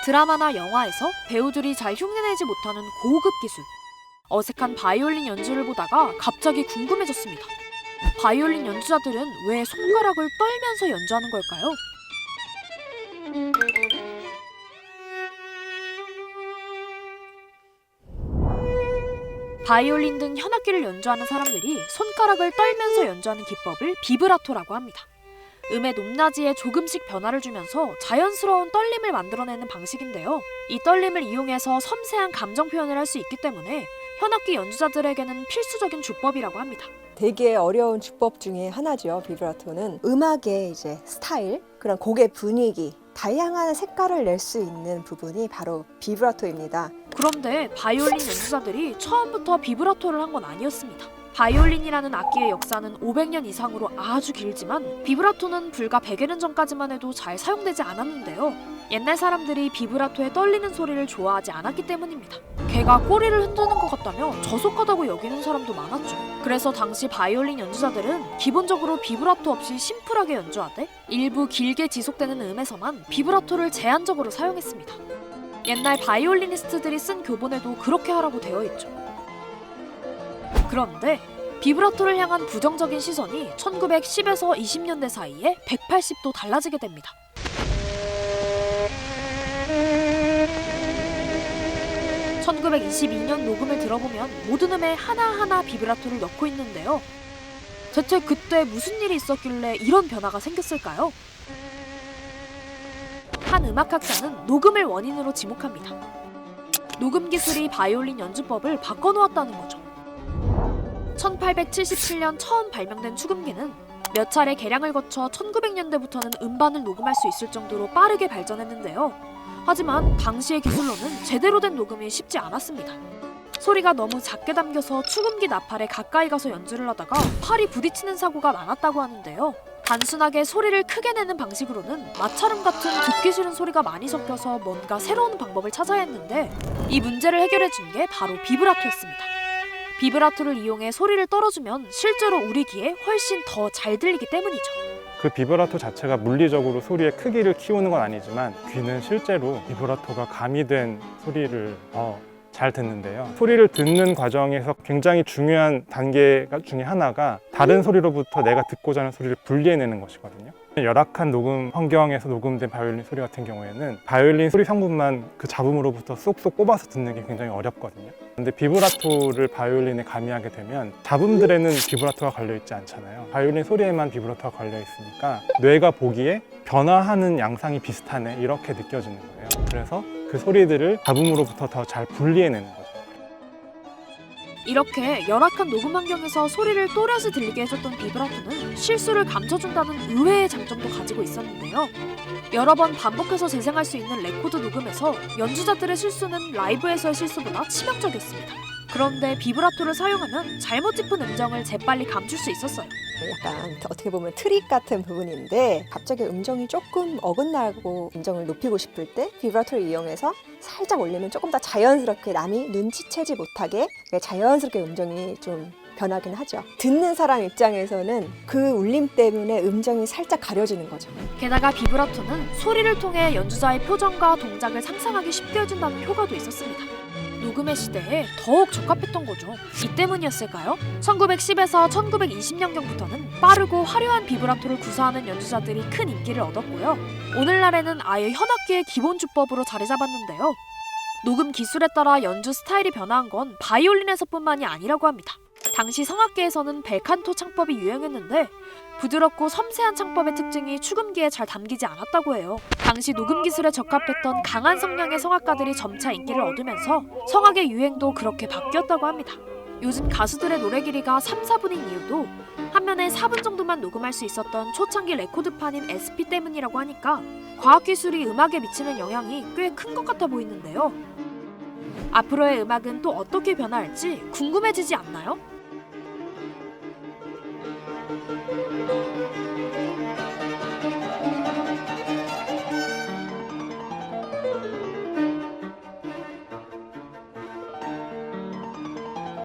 드라마나 영화에서 배우들이 잘 흉내내지 못하는 고급 기술. 어색한 바이올린 연주를 보다가 갑자기 궁금해졌습니다. 바이올린 연주자들은 왜 손가락을 떨면서 연주하는 걸까요? 바이올린 등 현악기를 연주하는 사람들이 손가락을 떨면서 연주하는 기법을 비브라토라고 합니다. 음의 높낮이에 조금씩 변화를 주면서 자연스러운 떨림을 만들어내는 방식인데요. 이 떨림을 이용해서 섬세한 감정 표현을 할 수 있기 때문에 현악기 연주자들에게는 필수적인 주법이라고 합니다. 되게 어려운 주법 중에 하나죠. 비브라토는 음악의 이제 스타일, 그런 곡의 분위기, 다양한 색깔을 낼 수 있는 부분이 바로 비브라토입니다. 그런데 바이올린 연주자들이 처음부터 비브라토를 한 건 아니었습니다. 바이올린이라는 악기의 역사는 500년 이상으로 아주 길지만 비브라토는 불과 100여 년 전까지만 해도 잘 사용되지 않았는데요. 옛날 사람들이 비브라토에 떨리는 소리를 좋아하지 않았기 때문입니다. 개가 꼬리를 흔드는 것 같다며 저속하다고 여기는 사람도 많았죠. 그래서 당시 바이올린 연주자들은 기본적으로 비브라토 없이 심플하게 연주하되 일부 길게 지속되는 음에서만 비브라토를 제한적으로 사용했습니다. 옛날 바이올리니스트들이 쓴 교본에도 그렇게 하라고 되어 있죠. 그런데 비브라토를 향한 부정적인 시선이 1910에서 20년대 사이에 180도 달라지게 됩니다. (1922년) 녹음을 들어보면 모든 음에 하나하나 비브라토를 넣고 있는데요. 대체 그때 무슨 일이 있었길래 이런 변화가 생겼을까요? 한 음악학자는 녹음을 원인으로 지목합니다. 녹음 기술이 바이올린 연주법을 바꿔놓았다는 거죠. 1877년 처음 발명된 축음기는 몇 차례 개량을 거쳐 1900년대부터는 음반을 녹음할 수 있을 정도로 빠르게 발전했는데요. 하지만 당시의 기술로는 제대로 된 녹음이 쉽지 않았습니다. 소리가 너무 작게 담겨서 축음기 나팔에 가까이 가서 연주를 하다가 팔이 부딪히는 사고가 많았다고 하는데요. 단순하게 소리를 크게 내는 방식으로는 마찰음 같은 듣기 싫은 소리가 많이 섞여서 뭔가 새로운 방법을 찾아야 했는데 이 문제를 해결해준 게 바로 비브라토였습니다. 비브라토를 이용해 소리를 떨어주면 실제로 우리 귀에 훨씬 더 잘 들리기 때문이죠. 그 비브라토 자체가 물리적으로 소리의 크기를 키우는 건 아니지만 귀는 실제로 비브라토가 가미된 소리를 잘 듣는데요. 소리를 듣는 과정에서 굉장히 중요한 단계 중에 하나가 다른 소리로부터 내가 듣고자 하는 소리를 분리해내는 것이거든요. 열악한 녹음 환경에서 녹음된 바이올린 소리 같은 경우에는 바이올린 소리 성분만 그 잡음으로부터 쏙쏙 뽑아서 듣는 게 굉장히 어렵거든요. 근데 비브라토를 바이올린에 가미하게 되면 잡음들에는 비브라토가 걸려있지 않잖아요. 바이올린 소리에만 비브라토가 걸려있으니까 뇌가 보기에 변화하는 양상이 비슷하네 이렇게 느껴지는 거예요. 그래서 그 소리들을 잡음으로부터 더 잘 분리해내는 거죠. 이렇게 열악한 녹음 환경에서 소리를 또렷이 들리게 해줬던 비브라토는 실수를 감춰준다는 의외의 장점도 가지고 있었는데요. 여러 번 반복해서 재생할 수 있는 레코드 녹음에서 연주자들의 실수는 라이브에서의 실수보다 치명적이었습니다. 그런데 비브라토를 사용하면 잘못 짚은 음정을 재빨리 감출 수 있었어요. 약간 어떻게 보면 트릭 같은 부분인데 갑자기 음정이 조금 어긋나고 음정을 높이고 싶을 때 비브라토를 이용해서 살짝 올리면 조금 더 자연스럽게 남이 눈치채지 못하게 자연스럽게 음정이 좀 변하긴 하죠. 듣는 사람 입장에서는 그 울림 때문에 음정이 살짝 가려지는 거죠. 게다가 비브라토는 소리를 통해 연주자의 표정과 동작을 상상하기 쉽게 해준다는 효과도 있었습니다. 녹음의 시대에 더욱 적합했던 거죠. 이 때문이었을까요? 1910에서 1920년경부터는 빠르고 화려한 비브라토를 구사하는 연주자들이 큰 인기를 얻었고요. 오늘날에는 아예 현악기의 기본 주법으로 자리 잡았는데요. 녹음 기술에 따라 연주 스타일이 변화한 건 바이올린에서뿐만이 아니라고 합니다. 당시 성악계에서는 벨칸토 창법이 유행했는데 부드럽고 섬세한 창법의 특징이 축음기에 잘 담기지 않았다고 해요. 당시 녹음 기술에 적합했던 강한 성량의 성악가들이 점차 인기를 얻으면서 성악의 유행도 그렇게 바뀌었다고 합니다. 요즘 가수들의 노래 길이가 3, 4분인 이유도 한 면에 4분 정도만 녹음할 수 있었던 초창기 레코드판인 SP 때문이라고 하니까 과학기술이 음악에 미치는 영향이 꽤 큰 것 같아 보이는데요. 앞으로의 음악은 또 어떻게 변화할지 궁금해지지 않나요?